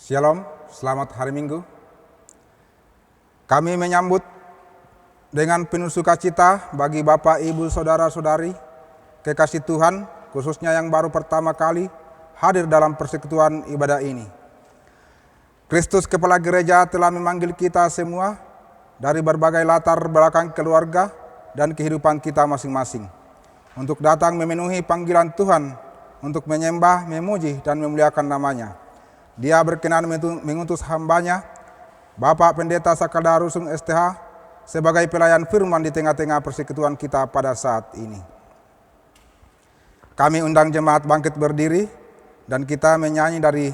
Shalom, selamat hari Minggu. Kami menyambut dengan penuh sukacita bagi Bapak, Ibu, Saudara-saudari, kekasih Tuhan, khususnya yang baru pertama kali hadir dalam persekutuan ibadah ini. Kristus Kepala Gereja telah memanggil kita semua dari berbagai latar belakang keluarga dan kehidupan kita masing-masing untuk datang memenuhi panggilan Tuhan untuk menyembah, memuji, dan memuliakan namanya. Dia berkenan mengutus hambanya, Bapak Pendeta Sakada Rusung STH, sebagai pelayan firman di tengah-tengah persekutuan kita pada saat ini. Kami undang jemaat bangkit berdiri dan kita menyanyi dari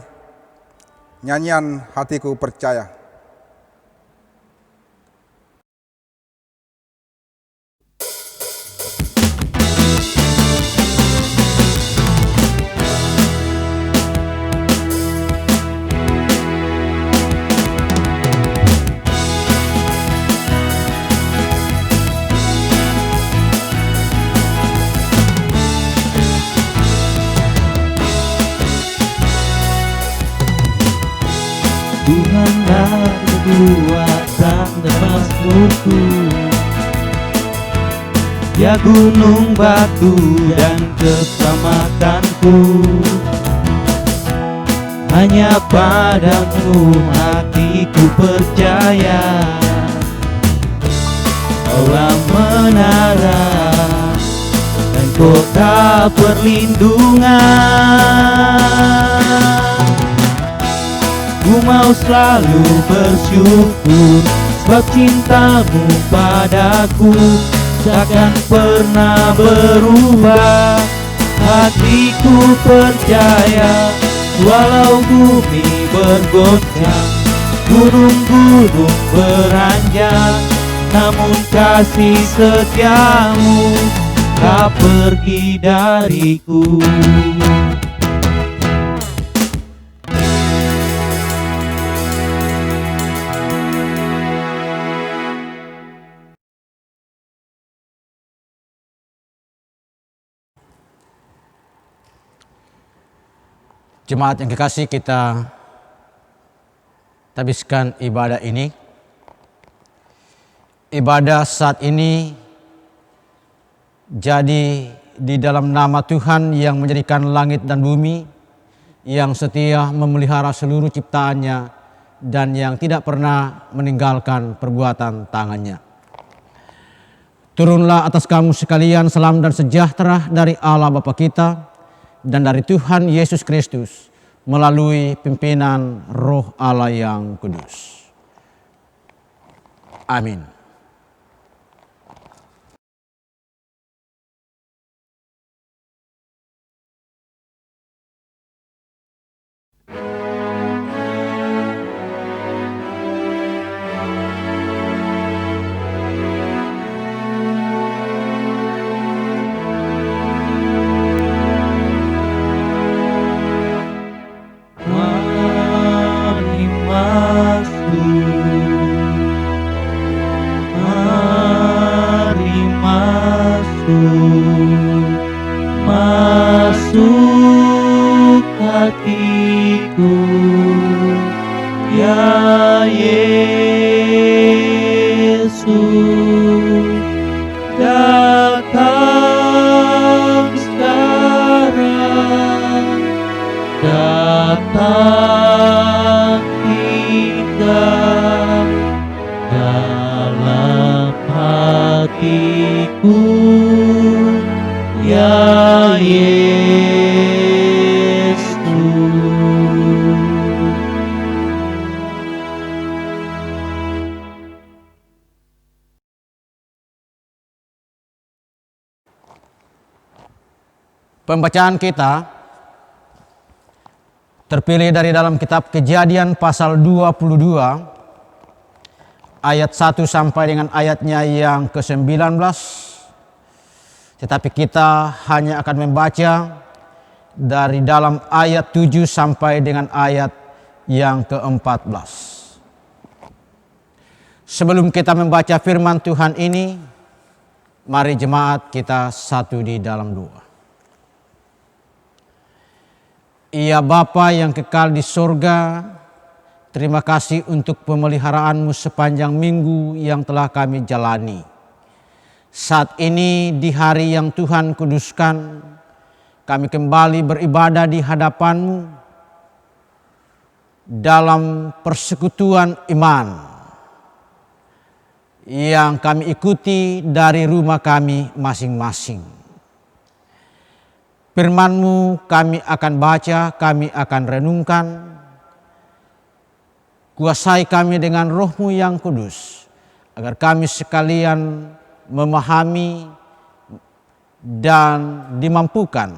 nyanyian Hatiku Percaya. Tuhanlah kekuatan dan mazmurku, ya gunung batu dan keselamatanku. Hanya padamu hatiku percaya, Kaulah menara dan kota perlindungan. Ku mau selalu bersyukur sebab cintamu padaku takkan pernah berubah. Hatiku percaya walau bumi bergoncang, gunung-gunung beranjak, namun kasih setiamu tak pergi dariku. Jemaat yang kekasih, kita habiskan ibadah ini. Ibadah saat ini jadi di dalam nama Tuhan yang menjadikan langit dan bumi, yang setia memelihara seluruh ciptaannya dan yang tidak pernah meninggalkan perbuatan tangannya. Turunlah atas kamu sekalian salam dan sejahtera dari Allah Bapa kita dan dari Tuhan Yesus Kristus melalui pimpinan Roh Allah yang kudus. Amin. Masuk hatiku, ya Yesus, datang sekarang, datang tinggal dalam hatiku, ya Yesus. Pembacaan kita terpilih dari dalam kitab Kejadian pasal 22 ayat 1 sampai dengan ayatnya yang ke-19. Tetapi kita hanya akan membaca dari dalam ayat 7 sampai dengan ayat yang ke-14. Sebelum kita membaca firman Tuhan ini, mari jemaat kita satu di dalam doa. Ya Bapa yang kekal di surga, Terima kasih untuk pemeliharaanmu sepanjang minggu yang telah kami jalani. Saat ini di hari yang Tuhan kuduskan, kami kembali beribadah di hadapan-Mu dalam persekutuan iman yang kami ikuti dari rumah kami masing-masing. Firman-Mu kami akan baca, kami akan renungkan. Kuasai kami dengan Roh-Mu yang kudus, agar kami sekalian memahami dan dimampukan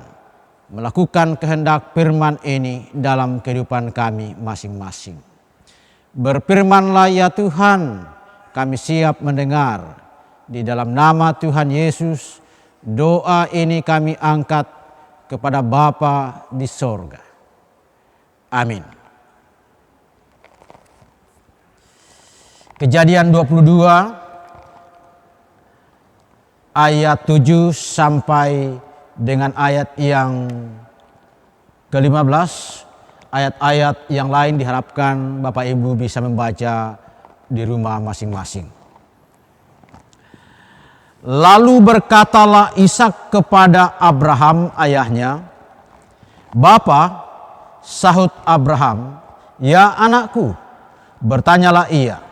melakukan kehendak firman ini dalam kehidupan kami masing-masing. Berfirmanlah ya Tuhan, kami siap mendengar. Di dalam nama Tuhan Yesus, doa ini kami angkat kepada Bapa di sorga. Amin. Kejadian 22 ayat 7 sampai dengan ayat yang ke-15. Ayat-ayat yang lain diharapkan Bapak Ibu bisa membaca di rumah masing-masing. Lalu berkatalah Ishak kepada Abraham ayahnya, "Bapa," sahut Abraham, "Ya anakku." Bertanyalah ia,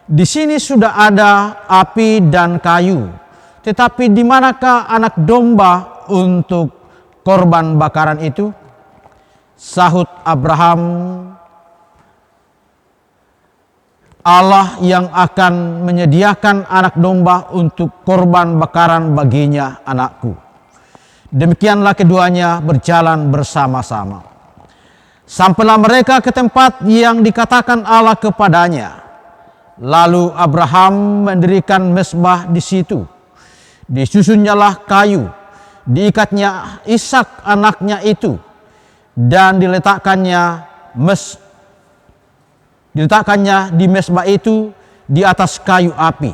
"Di sini sudah ada api dan kayu, tetapi di manakah anak domba untuk korban bakaran itu?" Sahut Abraham, "Allah yang akan menyediakan anak domba untuk korban bakaran baginya, anakku." Demikianlah keduanya berjalan bersama-sama. Sampailah mereka ke tempat yang dikatakan Allah kepadanya. Lalu Abraham mendirikan mezbah di situ. Disusunnyalah kayu, diikatnya Ishak anaknya itu, dan diletakkannya di mezbah itu di atas kayu api.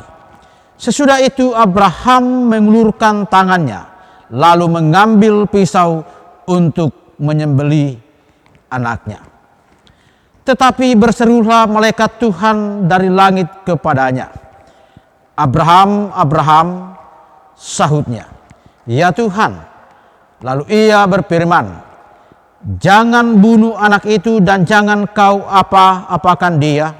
Sesudah itu Abraham mengulurkan tangannya, lalu mengambil pisau untuk menyembelih anaknya. Tetapi berserulah malaikat Tuhan dari langit kepadanya, "Abraham, Abraham," sahutnya, "Ya Tuhan." Lalu ia berfirman, "Jangan bunuh anak itu dan jangan kau apa-apakan dia.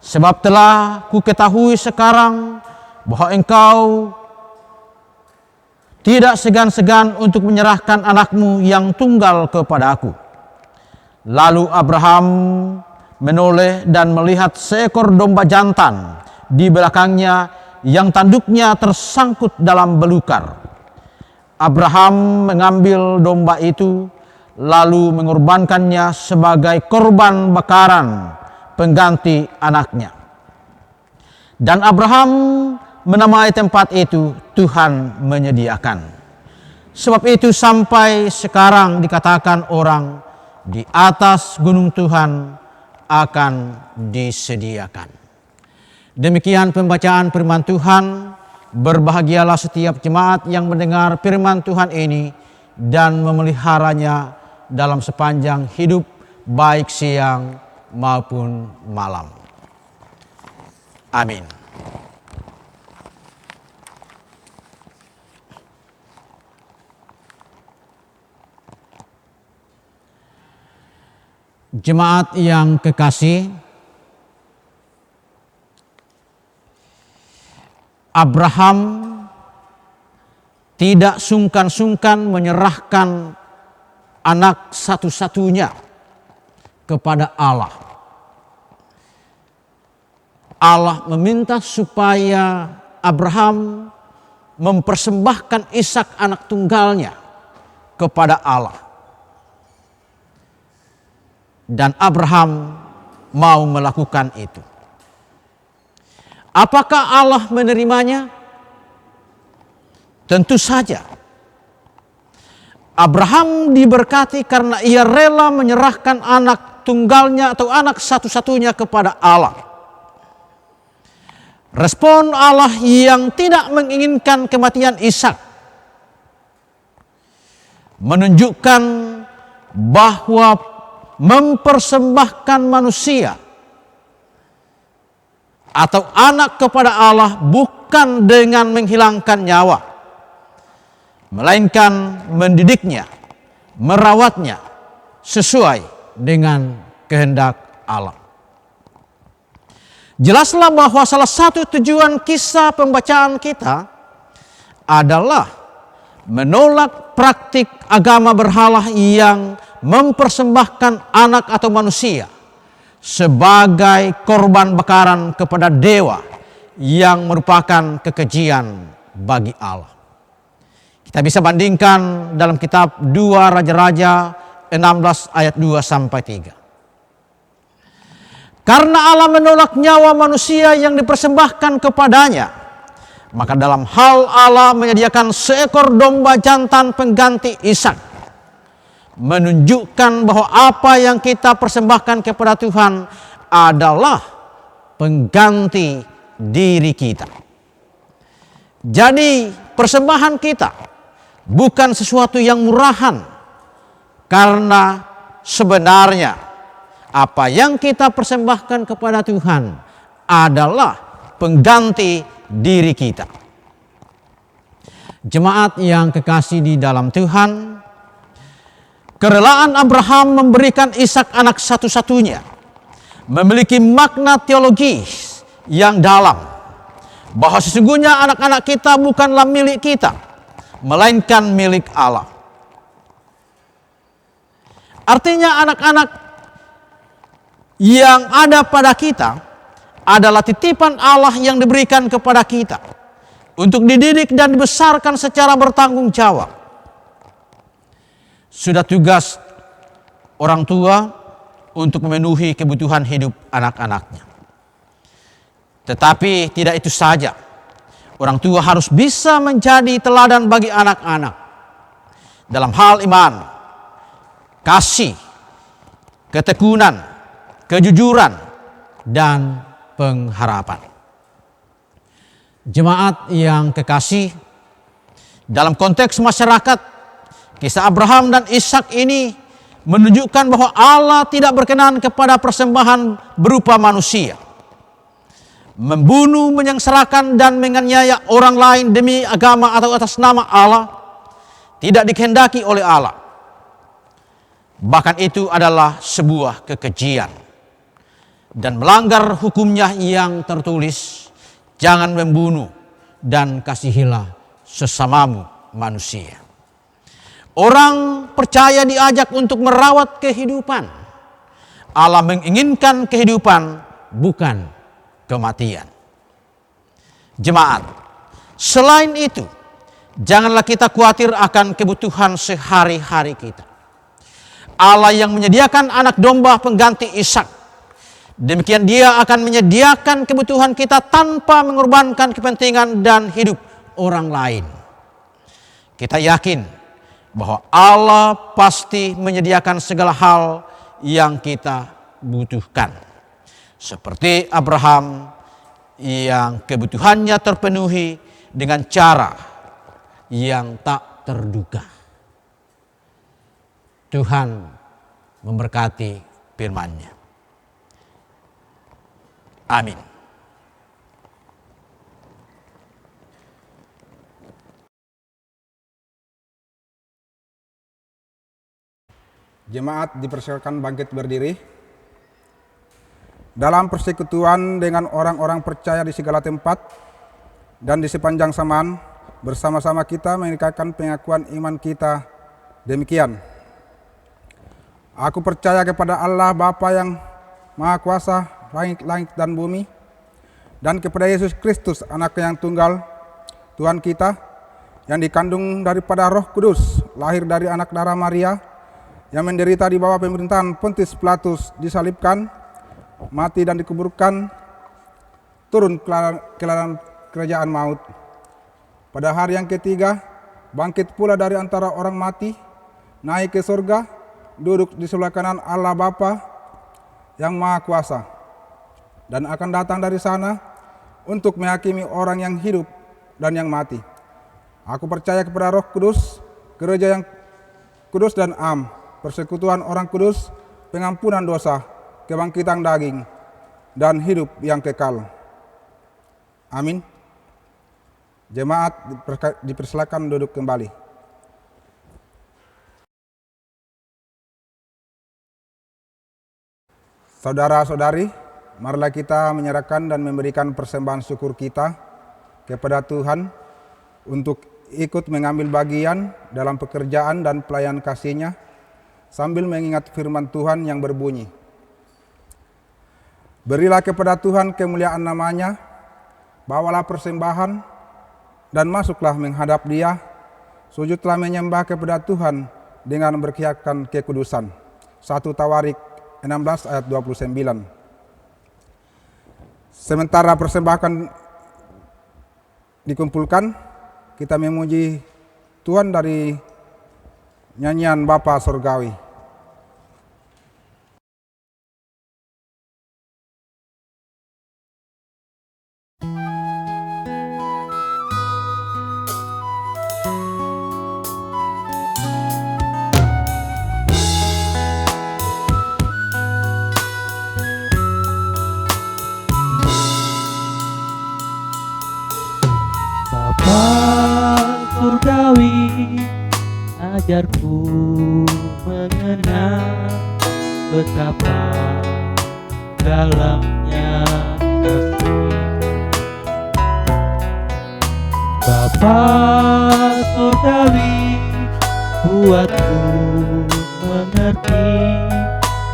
Sebab telah kuketahui sekarang bahwa engkau tidak segan-segan untuk menyerahkan anakmu yang tunggal kepadaku." Lalu Abraham menoleh dan melihat seekor domba jantan di belakangnya yang tanduknya tersangkut dalam belukar. Abraham mengambil domba itu lalu mengorbankannya sebagai korban bakaran pengganti anaknya. Dan Abraham menamai tempat itu Tuhan menyediakan. Sebab itu sampai sekarang dikatakan orang, di atas gunung Tuhan akan disediakan. Demikian pembacaan firman Tuhan. Berbahagialah setiap jemaat yang mendengar firman Tuhan ini dan memeliharanya dalam sepanjang hidup, baik siang maupun malam. Amin. Jemaat yang kekasih, Abraham tidak sungkan-sungkan menyerahkan anak satu-satunya kepada Allah. Allah meminta supaya Abraham mempersembahkan Ishak anak tunggalnya kepada Allah. Dan Abraham mau melakukan itu. Apakah Allah menerimanya? Tentu saja. Abraham diberkati karena ia rela menyerahkan anak tunggalnya atau anak satu-satunya kepada Allah. Respon Allah yang tidak menginginkan kematian Ishak menunjukkan bahwa mempersembahkan manusia atau anak kepada Allah bukan dengan menghilangkan nyawa, melainkan mendidiknya, merawatnya sesuai dengan kehendak Allah. Jelaslah bahwa salah satu tujuan kisah pembacaan kita adalah menolak praktik agama berhala yang mempersembahkan anak atau manusia sebagai korban bakaran kepada dewa yang merupakan kekejian bagi Allah. Kita bisa bandingkan dalam kitab 2 Raja-Raja 16 ayat 2 sampai 3. Karena Allah menolak nyawa manusia yang dipersembahkan kepadanya, maka dalam hal Allah menyediakan seekor domba jantan pengganti Ishak, menunjukkan bahwa apa yang kita persembahkan kepada Tuhan adalah pengganti diri kita. Jadi persembahan kita bukan sesuatu yang murahan, karena sebenarnya apa yang kita persembahkan kepada Tuhan adalah pengganti diri kita. Jemaat yang kekasih di dalam Tuhan, kerelaan Abraham memberikan Ishak anak satu-satunya memiliki makna teologis yang dalam, bahwa sesungguhnya anak-anak kita bukanlah milik kita, melainkan milik Allah. Artinya anak-anak yang ada pada kita adalah titipan Allah yang diberikan kepada kita untuk dididik dan dibesarkan secara bertanggung jawab. Sudah tugas orang tua untuk memenuhi kebutuhan hidup anak-anaknya. Tetapi tidak itu saja. Orang tua harus bisa menjadi teladan bagi anak-anak dalam hal iman, kasih, ketekunan, kejujuran, dan pengharapan. Jemaat yang kekasih, dalam konteks masyarakat, kisah Abraham dan Ishak ini menunjukkan bahwa Allah tidak berkenan kepada persembahan berupa manusia. Membunuh, menyengsarakan, dan menganiaya orang lain demi agama atau atas nama Allah tidak dikehendaki oleh Allah. Bahkan itu adalah sebuah kekejian dan melanggar hukumnya yang tertulis, jangan membunuh dan kasihilah sesamamu manusia. Orang percaya diajak untuk merawat kehidupan. Allah menginginkan kehidupan, bukan kematian. Jemaat, selain itu, janganlah kita khawatir akan kebutuhan sehari-hari kita. Allah yang menyediakan anak domba pengganti Ishak, demikian Dia akan menyediakan kebutuhan kita tanpa mengorbankan kepentingan dan hidup orang lain. Kita yakin bahwa Allah pasti menyediakan segala hal yang kita butuhkan. Seperti Abraham yang kebutuhannya terpenuhi dengan cara yang tak terduga. Tuhan memberkati firman-Nya. Amin. Jemaat dipersilakan bangkit berdiri. Dalam persekutuan dengan orang-orang percaya di segala tempat dan di sepanjang zaman, bersama-sama kita mengikrarkan pengakuan iman kita demikian. Aku percaya kepada Allah Bapa yang Maha Kuasa, langit dan bumi, dan kepada Yesus Kristus, Anak-Nya yang tunggal, Tuhan kita, yang dikandung daripada Roh Kudus, lahir dari anak darah Maria, yang menderita di bawah pemerintahan Pontius Pilatus, disalibkan, mati dan dikuburkan, turun ke dalam kerajaan maut. Pada hari yang ketiga, bangkit pula dari antara orang mati, naik ke surga, duduk di sebelah kanan Allah Bapa yang Maha Kuasa, dan akan datang dari sana untuk menghakimi orang yang hidup dan yang mati. Aku percaya kepada Roh Kudus, gereja yang kudus dan am, persekutuan orang kudus, pengampunan dosa, kebangkitan daging, dan hidup yang kekal. Amin. Jemaat dipersilakan duduk kembali. Saudara-saudari, marilah kita menyerahkan dan memberikan persembahan syukur kita kepada Tuhan untuk ikut mengambil bagian dalam pekerjaan dan pelayanan kasih-Nya sambil mengingat firman Tuhan yang berbunyi, berilah kepada Tuhan kemuliaan nama-Nya, bawalah persembahan dan masuklah menghadap Dia, sujudlah menyembah kepada Tuhan dengan berkiatkan kekudusan. 1 Tawarik 16 ayat 29. Sementara persembahan dikumpulkan, kita memuji Tuhan dari nyanyian Bapa Surgawi. Surgawi, ajarku mengenal betapa dalamnya kasih. Bapa surgawi, buatku mengerti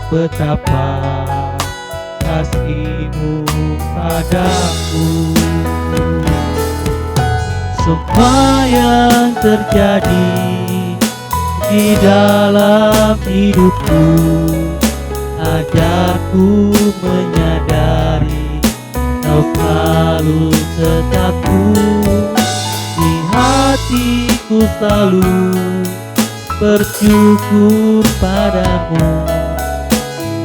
betapa kasih-Mu padaku. Semua yang terjadi di dalam hidupku, ajarku menyadari Kau selalu tetapku. Di hatiku selalu bersyukur padamu,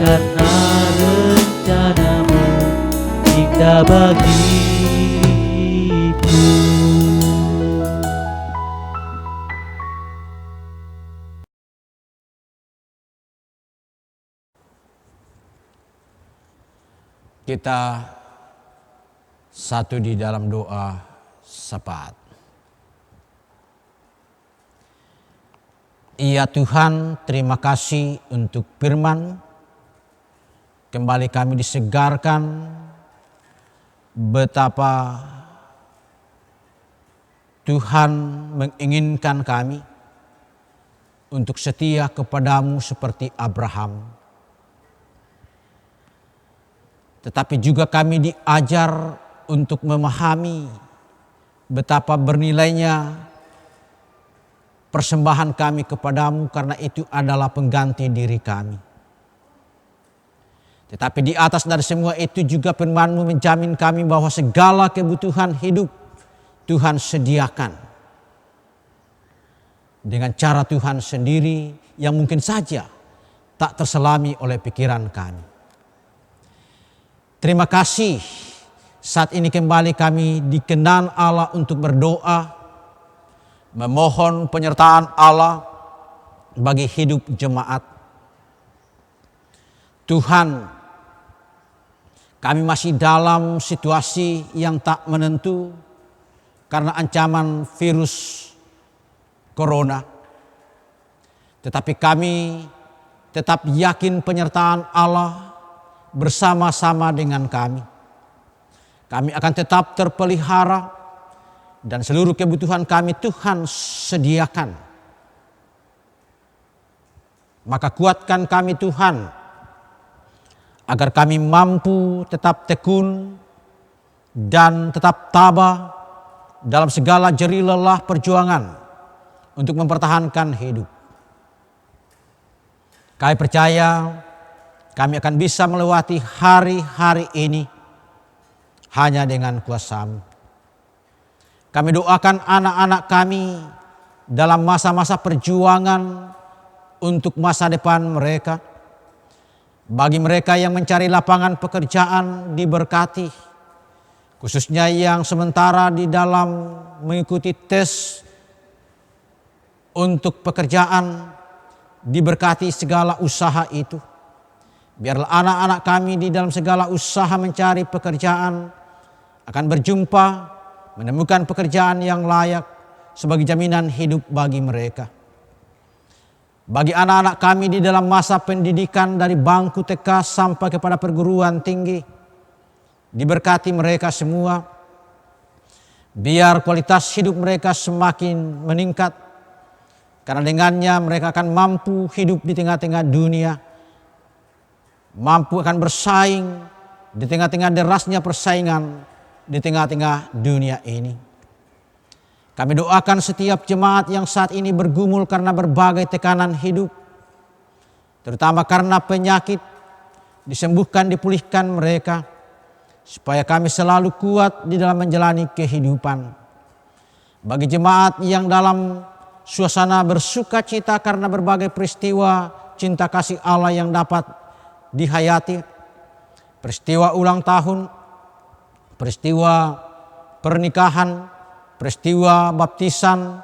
karena rencana-Mu indah bagiku. Kita satu di dalam doa syafaat. Ya Tuhan, terima kasih untuk firman. Kembali kami disegarkan betapa Tuhan menginginkan kami untuk setia kepadamu seperti Abraham. Tetapi juga kami diajar untuk memahami betapa bernilainya persembahan kami kepadamu, karena itu adalah pengganti diri kami. Tetapi di atas dari semua itu juga firman-Mu menjamin kami bahwa segala kebutuhan hidup Tuhan sediakan dengan cara Tuhan sendiri yang mungkin saja tak terselami oleh pikiran kami. Terima kasih, saat ini kembali kami dikenan Allah untuk berdoa, memohon penyertaan Allah bagi hidup jemaat. Tuhan, kami masih dalam situasi yang tak menentu karena ancaman virus corona. Tetapi kami tetap yakin penyertaan Allah bersama-sama dengan kami. Kami akan tetap terpelihara dan seluruh kebutuhan kami Tuhan sediakan. Maka kuatkan kami Tuhan, agar kami mampu tetap tekun dan tetap tabah dalam segala jerih lelah perjuangan untuk mempertahankan hidup. Kami percaya kami akan bisa melewati hari-hari ini hanya dengan kuasa-Mu. Kami doakan anak-anak kami dalam masa-masa perjuangan untuk masa depan mereka. Bagi mereka yang mencari lapangan pekerjaan diberkati, khususnya yang sementara di dalam mengikuti tes untuk pekerjaan, diberkati segala usaha itu. Biarlah anak-anak kami di dalam segala usaha mencari pekerjaan akan berjumpa, menemukan pekerjaan yang layak sebagai jaminan hidup bagi mereka. Bagi anak-anak kami di dalam masa pendidikan dari bangku TK sampai kepada perguruan tinggi, diberkati mereka semua, biar kualitas hidup mereka semakin meningkat, karena dengannya mereka akan mampu hidup di tengah-tengah dunia, mampu akan bersaing di tengah-tengah derasnya persaingan di tengah-tengah dunia ini. Kami doakan setiap jemaat yang saat ini bergumul karena berbagai tekanan hidup, terutama karena penyakit, disembuhkan, dipulihkan mereka, supaya kami selalu kuat di dalam menjalani kehidupan. Bagi jemaat yang dalam suasana bersuka cita karena berbagai peristiwa cinta kasih Allah yang dapat dihayati, peristiwa ulang tahun, peristiwa pernikahan, peristiwa baptisan,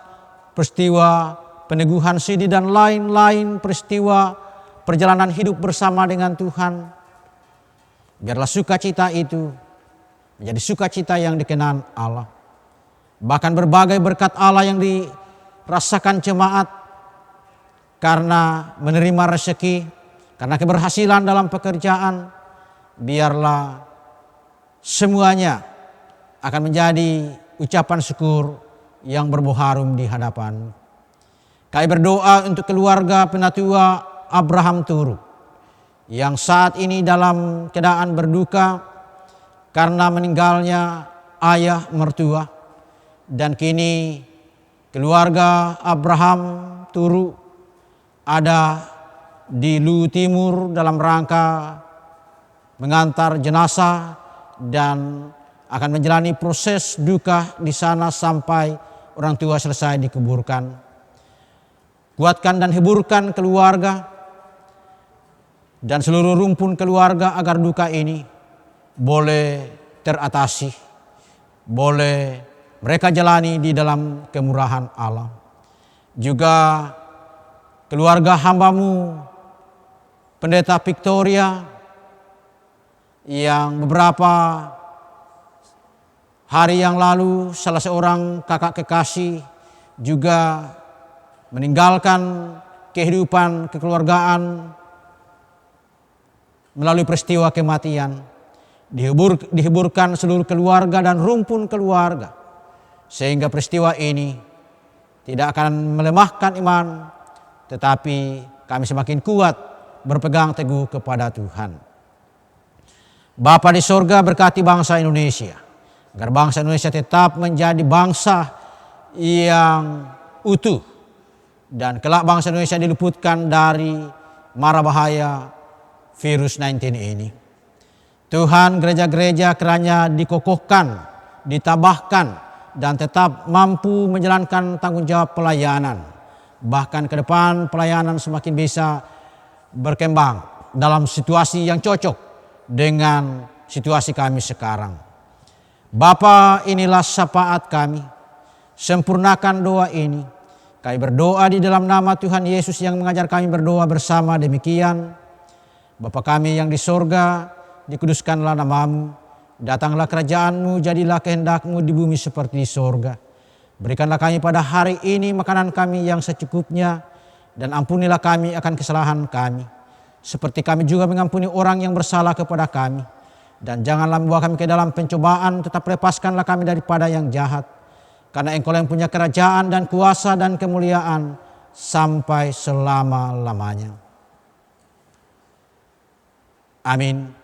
peristiwa peneguhan sidi, dan lain-lain peristiwa perjalanan hidup bersama dengan Tuhan. Biarlah sukacita itu menjadi sukacita yang dikenan Allah. Bahkan berbagai berkat Allah yang dirasakan jemaat karena menerima rezeki, karena keberhasilan dalam pekerjaan, biarlah semuanya akan menjadi ucapan syukur yang berbau harum di hadapan. Kami berdoa untuk keluarga penatua Abraham Turu yang saat ini dalam keadaan berduka karena meninggalnya ayah mertua, dan kini keluarga Abraham Turu ada di Luwu Timur dalam rangka mengantar jenazah dan akan menjalani proses duka di sana sampai orang tua selesai dikuburkan. Kuatkan dan hiburkan keluarga dan seluruh rumpun keluarga agar duka ini boleh teratasi, boleh mereka jalani di dalam kemurahan Allah. Juga keluarga hambamu Pendeta Victoria yang beberapa hari yang lalu salah seorang kakak kekasih juga meninggalkan kehidupan kekeluargaan melalui peristiwa kematian. Dihiburkan seluruh keluarga dan rumpun keluarga, sehingga peristiwa ini tidak akan melemahkan iman, tetapi kami semakin kuat berpegang teguh kepada Tuhan. Bapa di sorga, berkati bangsa Indonesia, agar bangsa Indonesia tetap menjadi bangsa yang utuh, dan kelak bangsa Indonesia diluputkan dari mara bahaya virus 19 ini. Tuhan, gereja-gereja kiranya dikokohkan, ditabahkan, dan tetap mampu menjalankan tanggung jawab pelayanan. Bahkan ke depan pelayanan semakin bisa berkembang dalam situasi yang cocok dengan situasi kami sekarang. Bapa, inilah syafaat kami. Sempurnakan doa ini. Kami berdoa di dalam nama Tuhan Yesus yang mengajar kami berdoa bersama demikian. Bapa kami yang di sorga, dikuduskanlah namamu. Datanglah kerajaan-Mu, jadilah kehendak-Mu di bumi seperti di sorga. Berikanlah kami pada hari ini makanan kami yang secukupnya, dan ampunilah kami akan kesalahan kami, seperti kami juga mengampuni orang yang bersalah kepada kami. Dan janganlah membawa kami ke dalam pencobaan, tetap lepaskanlah kami daripada yang jahat. Karena Engkau yang punya kerajaan dan kuasa dan kemuliaan sampai selama-lamanya. Amin.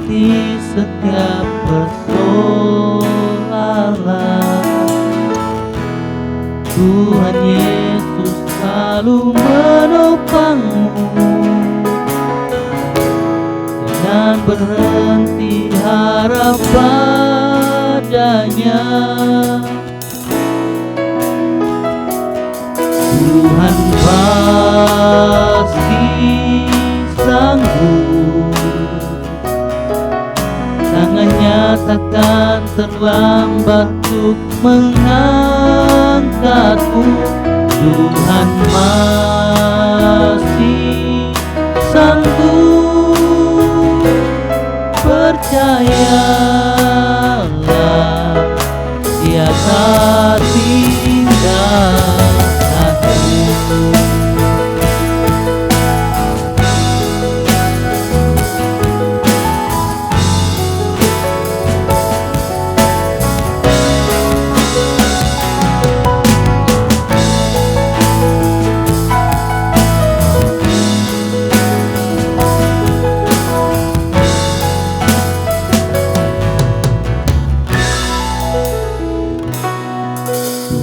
mengerti setiap persoalan. Tuhan Yesus selalu menopangmu, jangan berhenti harap padanya. Tuhan pasti sanggup, tangannya takkan terlambat untuk mengangkatmu. Tuhan masih sanggup, percayalah, Dia tak tinggalkanmu.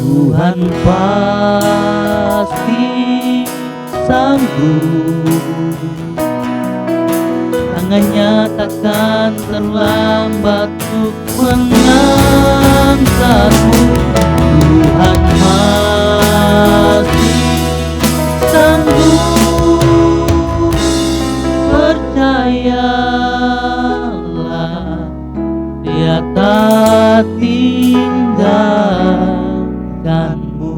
Tuhan pasti sanggup, tangannya takkan terlambat untuk mengangkatmu. Tuhan masih sanggup, percayalah, Dia tak tinggalkanmu.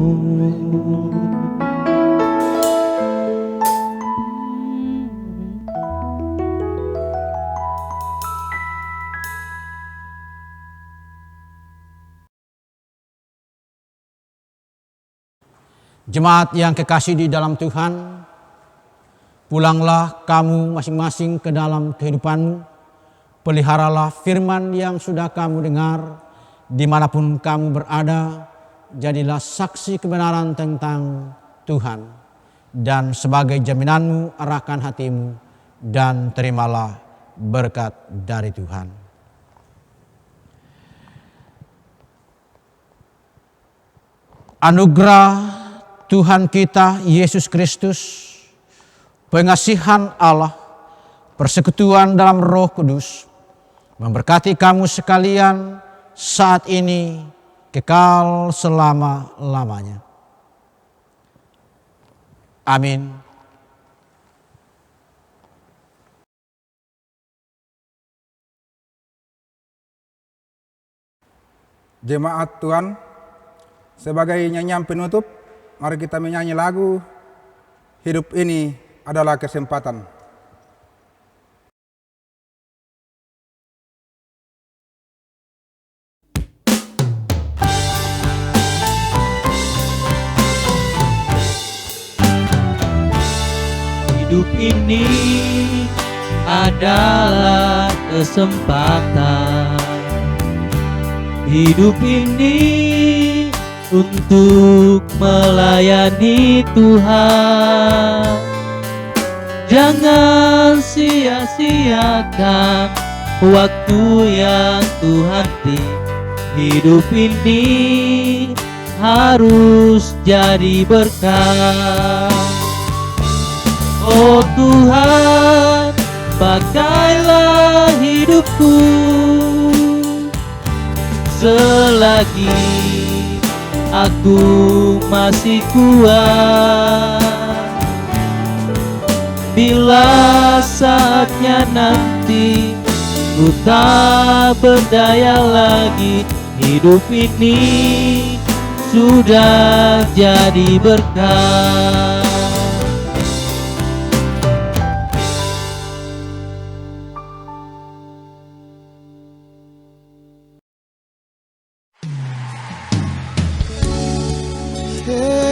Jemaat yang kekasih di dalam Tuhan, pulanglah kamu masing-masing ke dalam kehidupanmu. Peliharalah firman yang sudah kamu dengar, dimanapun kamu berada. Jadilah saksi kebenaran tentang Tuhan, dan sebagai jaminanmu arahkan hatimu, dan terimalah berkat dari Tuhan. Anugerah Tuhan kita Yesus Kristus, pengasihan Allah, persekutuan dalam Roh Kudus, memberkati kamu sekalian saat ini, kekal selama-lamanya. Amin. Jemaat Tuhan, sebagai nyanyian penutup, mari kita menyanyi lagu Hidup Ini Adalah Kesempatan. Hidup ini adalah kesempatan. Hidup ini untuk melayani Tuhan. Jangan sia-siakan waktu yang Tuhan beri. Hidup ini harus jadi berkat. Oh Tuhan, pakailah hidupku selagi aku masih kuat. Bila saatnya nanti ku tak berdaya lagi, hidup ini sudah jadi berkat. Yeah.